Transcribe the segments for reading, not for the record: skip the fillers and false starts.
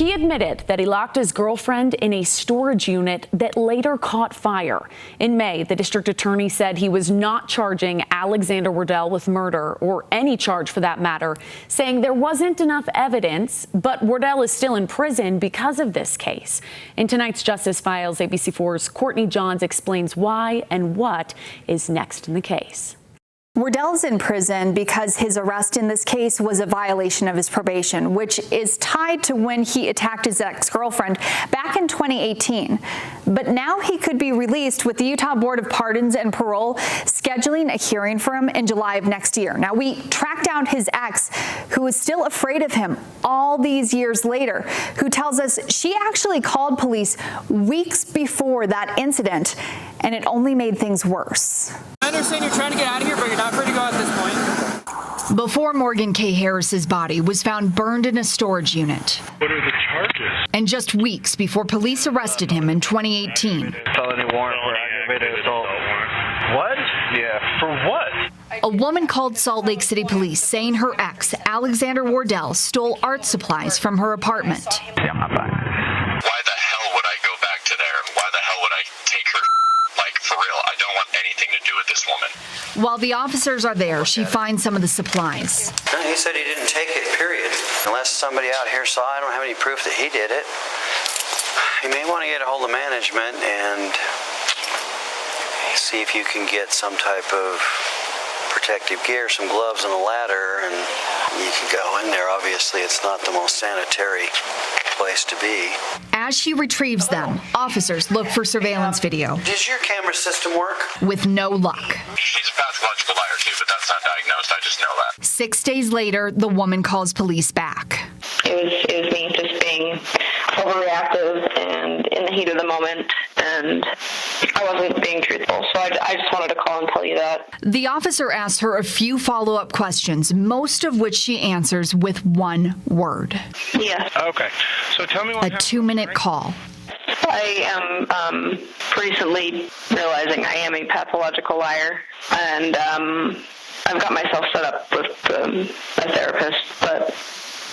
He admitted that he locked his girlfriend in a storage unit that later caught fire. In May, the district attorney said he was not charging Alexander Wardell with murder or any charge for that matter, saying there wasn't enough evidence, but Wardell is still in prison because of this case. In tonight's Justice Files, ABC4's Courtney Johns explains why and what is next in the case. Wardell's in prison because his arrest in this case was a violation of his probation, which is tied to when he attacked his ex-girlfriend back in 2018. But now he could be released, with the Utah Board of Pardons and Parole scheduling a hearing for him in July of next year. Now, we tracked down his ex, who is still afraid of him all these years later, who tells us she actually called police weeks before that incident, and it only made things worse. I understand you're trying to get out of here, but you're not free to go at this point. Before Morgan K. Harris's body was found burned in a storage unit. What are the charges? And just weeks before police arrested him in 2018. Felony warrant for aggravated assault. What? Yeah, for what? A woman called Salt Lake City police saying her ex, Alexander Wardell, stole art supplies from her apartment. Yeah, I'm not back. Why the hell would I go back to there? Why the hell would I take her? Like, for real, I don't want anything to do with this woman. While the officers are there, she finds some of the supplies. No, he said he didn't take it, period. Unless somebody out here saw, I don't have any proof that he did it. You may want to get a hold of management and see if you can get some type of protective gear, some gloves and a ladder, and you can go in there. Obviously, it's not the most sanitary place to be. As she retrieves them, officers look for surveillance video. Does your camera system work? With no luck. He's a pathological liar too, but that's not diagnosed. I just know that. 6 days later, the woman calls police back. It was me just being overreactive and in the heat of the moment, and I wasn't being truthful. So I just wanted to call and tell you that. The officer asks her a few follow-up questions, most of which she answers with one word. Yes. Okay, so tell me what A 2-minute call. I am recently realizing I am a pathological liar, and I've got myself set up with a therapist. But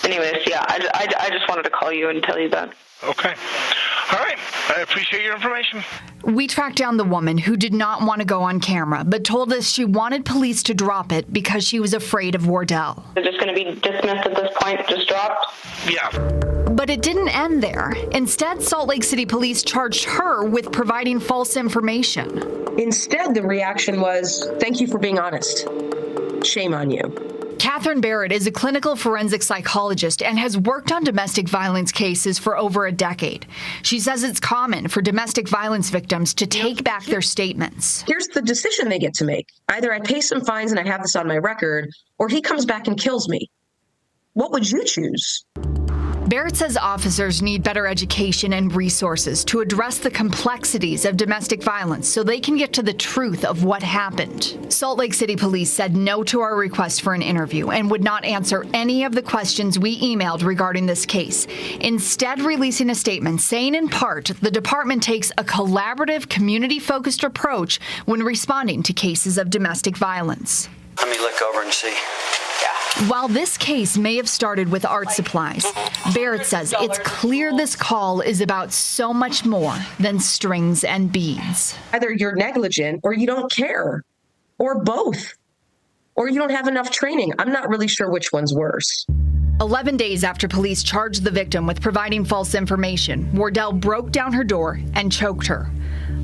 anyways, yeah, I just wanted to call you and tell you that. Okay. All right. I appreciate your information. We tracked down the woman, who did not want to go on camera, but told us she wanted police to drop it because she was afraid of Wardell. Is it just going to be dismissed at this point, just dropped? Yeah. But it didn't end there. Instead, Salt Lake City police charged her with providing false information. Instead, the reaction was, "Thank you for being honest. Shame on you." Catherine Barrett is a clinical forensic psychologist and has worked on domestic violence cases for over a decade. She says it's common for domestic violence victims to take back their statements. Here's the decision they get to make. Either I pay some fines and I have this on my record, or he comes back and kills me. What would you choose? Barrett says officers need better education and resources to address the complexities of domestic violence so they can get to the truth of what happened. Salt Lake City police said no to our request for an interview and would not answer any of the questions we emailed regarding this case, instead releasing a statement saying in part the department takes a collaborative, community-focused approach when responding to cases of domestic violence. Let me look over and see. While this case may have started with art supplies, Barrett says it's clear this call is about so much more than strings and beads. Either you're negligent or you don't care, or both, or you don't have enough training. I'm not really sure which one's worse. 11 days after police charged the victim with providing false information, Wardell broke down her door and choked her.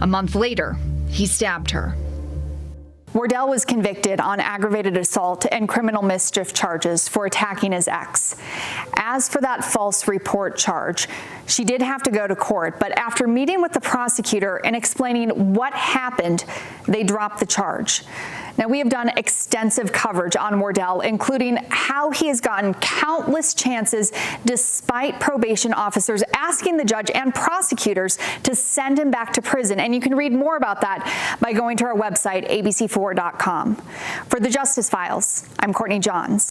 A month later, he stabbed her. Wardell was convicted on aggravated assault and criminal mischief charges for attacking his ex. As for that false report charge, she did have to go to court, but after meeting with the prosecutor and explaining what happened, they dropped the charge. Now, we have done extensive coverage on Wardell, including how he has gotten countless chances despite probation officers asking the judge and prosecutors to send him back to prison. And you can read more about that by going to our website, abc4.com. For the Justice Files, I'm Courtney Johns.